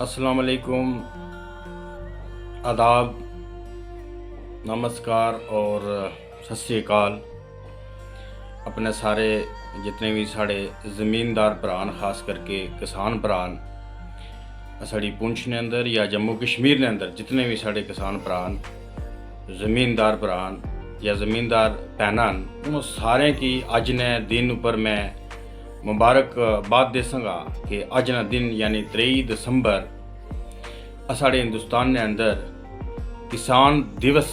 अस्सलाम वालेकुम, आदाब, नमस्कार और सत श्री अकाल। अपने सारे जितने भी साढ़े ज़मींदार भरान, खास करके किसान भरान साड़ी पुंछ ने अंदर या जम्मू कश्मीर ने अंदर जितने भी साढ़े किसान भरान, ज़मींदार भरान या ज़मींदार भैनान, उन सारे की अज ने दिन उपर मैं मुबारकबाद देसांगा कि अज ना दिन यानी 23 दिसंबर साढ़े हिंदुस्तान ने अंदर किसान दिवस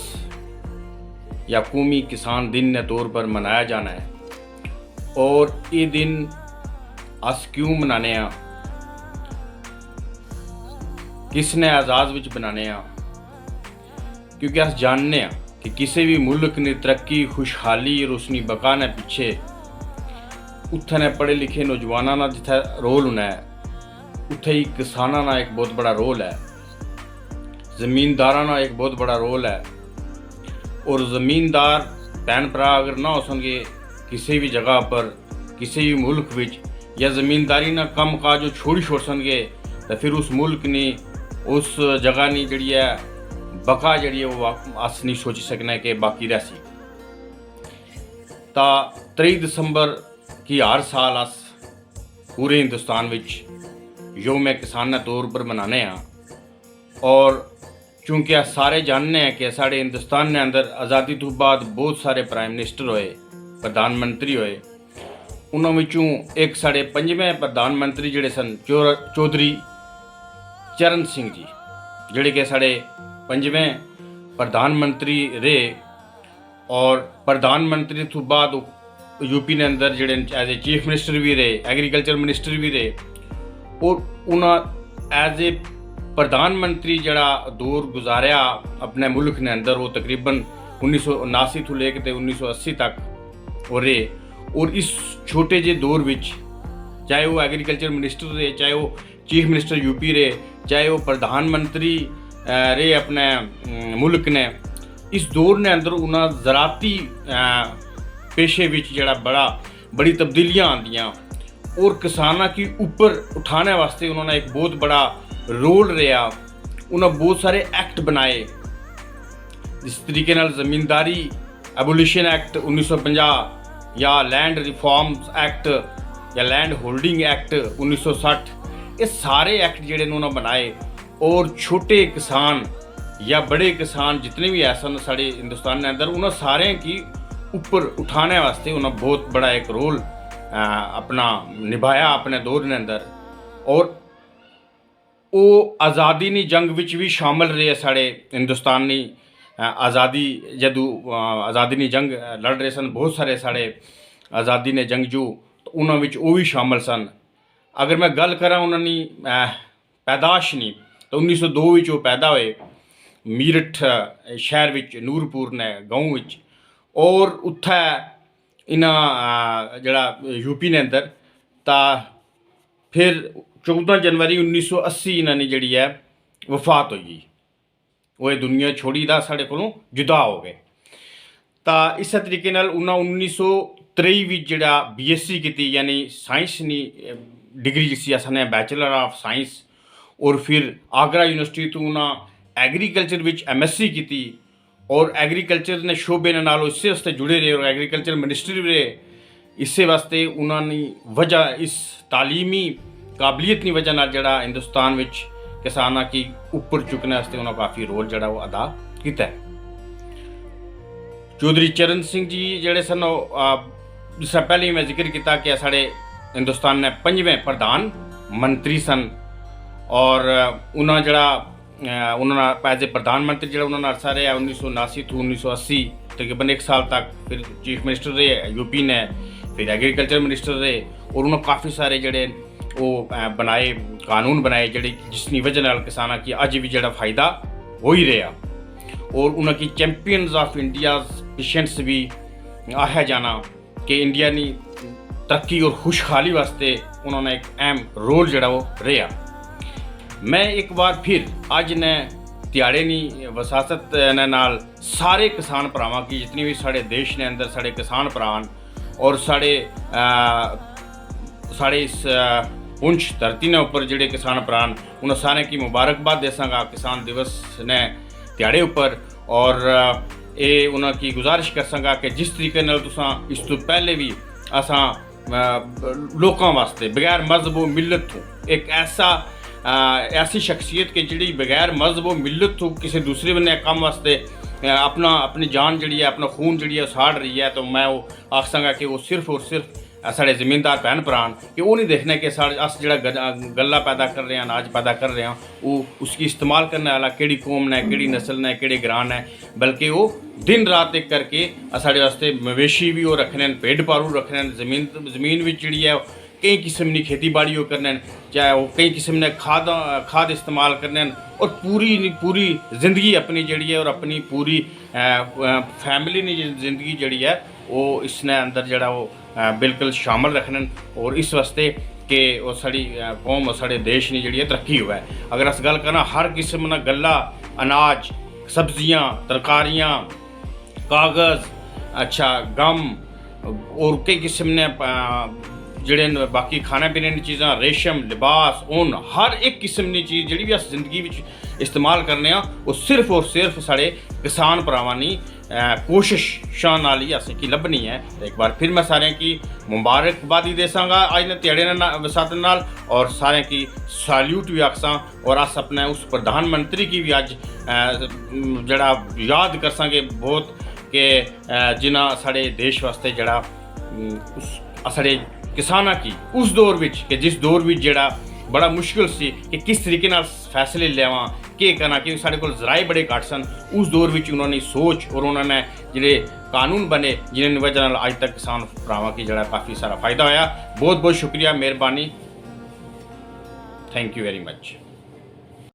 या कौमी किसान दिन ने तौर पर मनाया जाना है। और ये दिन अस क्यों मनाने आ, किसने आज़ाद विच बनाने आ, क्योंकि अस जानने आ कि किसी भी मुल्क ने तरक्की, खुशहाली और उसकी बका ने पिछे उत्थे ने पढ़े लिखे नौजवानों का जिथे रोल होना है, उत्थे ही किसानों का एक बहुत बड़ा रोल है, ज़मींदारों का एक बहुत बड़ा रोल है। और ज़मींदार भैन भरा अगर ना हो सके किसी भी जगह पर, किसी भी मुल्क विच, या ज़मींदारी ना कम काज जो छोड़ सके तो फिर उस मुल्क ने, उस जगह ने जी है बका जी वो अस नहीं सोच सकने कि बाकी रहसी। तो 23 दिसंबर की हर साल अस पूरे हिंदुस्तान विच यौम किसान तौर पर मनाने हैं। और चूँकि अस सारे जानने हैं कि साढ़े हिंदुस्तान ने अंदर आज़ादी तो बाद बहुत सारे प्राइम मिनिस्टर होए, प्रधानमंत्री होए। उन्होंने विचों एक साढ़े 5वें प्रधानमंत्री जिहड़े सन चौधरी चरण सिंह जी, जिहड़े कि साढ़े 5वें प्रधानमंत्री रहे। और प्रधानमंत्री तो बाद यूपी ने अंदर जिहड़े एज ए चीफ मिनिस्टर भी रहे, एग्रीकल्चर मिनिस्टर भी रहे। और उन्होंने एज ए प्रधानमंत्री जड़ा दौर गुजारिया अपने मुल्क ने अंदर, वो तकरीबन 1979 तो लेकर 1980 तक वो रहे। और इस छोटे जे दौर विच चाहे वो एग्रीकल्चर मिनिस्टर रहे, चाहे वो चीफ मिनिस्टर यूपी रहे, चाहे वो प्रधानमंत्री रहे अपने मुल्क ने, इस दौर ने अंदर उन्हें ज़राती पेशे विच जड़ा बड़ी तब्दीलियाँ आंदियाँ और किसानों की ऊपर उठाने वास्ते उन्होंने एक बहुत बड़ा रोल रहा। उन्हें बहुत सारे एक्ट बनाए, जिस तरीके नाल ज़मींदारी एबोलिशन एक्ट 1950 या लैंड रिफॉर्म्स एक्ट या लैंड होल्डिंग एक्ट 1960, ये सारे एक्ट जिहड़े उन्होंने बनाए। और छोटे किसान या बड़े किसान जितने भी ऐसा साढ़े हिंदुस्तान के अंदर, उन्होंने सारे की ऊपर उठाने वास्ते उन्होंने बहुत बड़ा एक रोल अपना निभाया अपने दौर के अंदर। और वो आज़ादी नी जंग विच भी शामिल रहे साढ़े हिंदुस्तान नी आज़ादी, जदू आज़ादी नी जंग लड़ रहे सन बहुत सारे साढ़े आज़ादी ने जंगजू, तो उन्होंने वो भी शामिल सन। अगर मैं गल करा उन्होंने पैदाश नहीं, तो 1902 विच वो पैदा हुए मीरठ शहर विच, नूरपुर ने गाँव विच। और उत्थे इन्हां जड़ा यूपी ने अंदर ता फिर 14 जनवरी 1980 इन्होंने जी है वफात हुई, वो दुनिया छोड़ी दा साढ़े कोलों जुदा हो गए। तो इस तरीके नाल उन्हें 1923 विच जड़ा BSc की, यानी साइंस नी डिग्री जिसी असाने बैचलर ऑफ साइंस। और फिर आगरा यूनिवर्सिटी तो उन्हें एग्रीकल्चर विच MSc की। और एग्रीकल्चर ने शोबे नाल इस वास्ते जुड़े रहे और एग्रीकल्चर मिनिस्टर भी रहे। इस वास्ते उन्होंने वजह इस तालीमी काबलियत की वजह नाल जड़ा हिंदुस्तान विच किसानों की ऊपर चुकने वास्ते उन्होंने काफ़ी रोल जड़ा वो अदा किया है। चौधरी चरण सिंह जी जड़े सन, जिससे पहले ही मैं जिक्र किया कि साढ़े हिंदुस्तान ने 5वें प्रधानमंत्री सन। और उन्होंने जड़ा उन्होंने एज ए प्रधानमंत्री जड़ा उन्होंने अरसा रहा 1979 तो 1980 तकरीबन 1 साल तक। फिर चीफ मिनिस्टर रहे यूपी ने, फिर एग्रीकल्चर मिनिस्टर रहे। और उन्होंने काफ़ी सारे जड़े वो बनाए, कानून बनाए जड़े जिसकी वजह नाल किसानों की अज भी जड़ा फ़ायदा हो ही रहा। और उनकी चैंपियंस ऑफ इंडिया पेशेंट्स भी आया जाना कि इंडिया की तरक्की और खुशहाली वास्ते उन्होंने एक अहम रोल जड़ा वो रहा। मैं एक बार फिर अज ने दिहाड़े नी वसासत ने नाल सारे किसान भरावां की, जितनी भी साढ़े देश ने अंदर साढ़े किसान भरान और साढ़े इस पुंछ धरती ने उपर जिहड़े किसान भरा उन्होंने सारे की मुबारकबाद देसांगा किसान दिवस ने दिहाड़े उपर। और ये उन्होंने की गुजारिश करसांगा कि जिस तरीके नाल तुसां इस तो पहले भी असां लोगों वास्ते बगैर मजहब व मिलत तो एक ऐसी शख्सियत के जी बगैर मजहब व मिलत तो किसी दूसरे बने काम वास्ते अपनी जान जी है अपना खून जी है साड़ रही है, तो मैं वो आखसांगा कि वो सिर्फ और सिर्फ साढ़े ज़मीनदार भैन भरान कि वो नहीं देखना कि अस जो गल्ला पैदा कर रहे हैं अनाज पैदा कर रहे हैं वो उसकी इस्तेमाल करने वाला केड़ी कौम ने केड़ी नस्ल ने केड़े ग्रान है, बल्कि वो दिन रात एक करके साढ़े वास्ते मवेशी भी वो रखने भेड़ पारू रखने जमीन भी जी है कई किस्म की खेती बाड़ी वो करने चाहे वो कई किस्म ने खाद इस्तेमाल करने और पूरी ज़िंदगी अपनी जड़ी है और अपनी पूरी फैमिली ने ज़िंदगी जड़ी है वो इसने अंदर जड़ा वो बिल्कुल शामिल रखने और इस वास्ते कि वो साड़ी कौम और साढ़े देश की जी तरक्की हुआ है। अगर अस गल करना हर किस्म का गला अनाज सब्जियां तरकारियां कागज़ अच्छा गम और कई किस्म ने जिहड़े बाकी खाने पीने की चीज़ां रेशम लिबास ऊन हर एक किस्म की चीज़ जी भी अस जिंदगी में इस्तेमाल करने वो सिर्फ और सिर्फ साढ़े किसान भरावां दी कोशिशां नाल ही असें की लभनी है। एक बार फिर मैं सारें की मुबारकबादी देसांगा अज ने ध्याड़े विसात नाल और सारें की सैल्यूट भी आखसां और अस अपने उस प्रधानमंत्री की भी अज जड़ा याद करसांगे बहुत कि जिन्हां साढ़े देश वास्ते जड़ा उस साढ़े किसाना की उस दौर विच कि जिस दौर विच जड़ा बड़ा मुश्किल सी कि किस तरीके नाल फैसले लेवां के करना कि साढ़े कोल ज़राए बड़े घट सन, उस दौर विच उन्होंने सोच और उन्होंने जिहड़े कानून बने जिन्हें वजह नाल अज तक किसान भरावां की जड़ा काफ़ी सारा फायदा होया। बहुत बहुत शुक्रिया मेहरबानी, थैंक यू वेरी मच।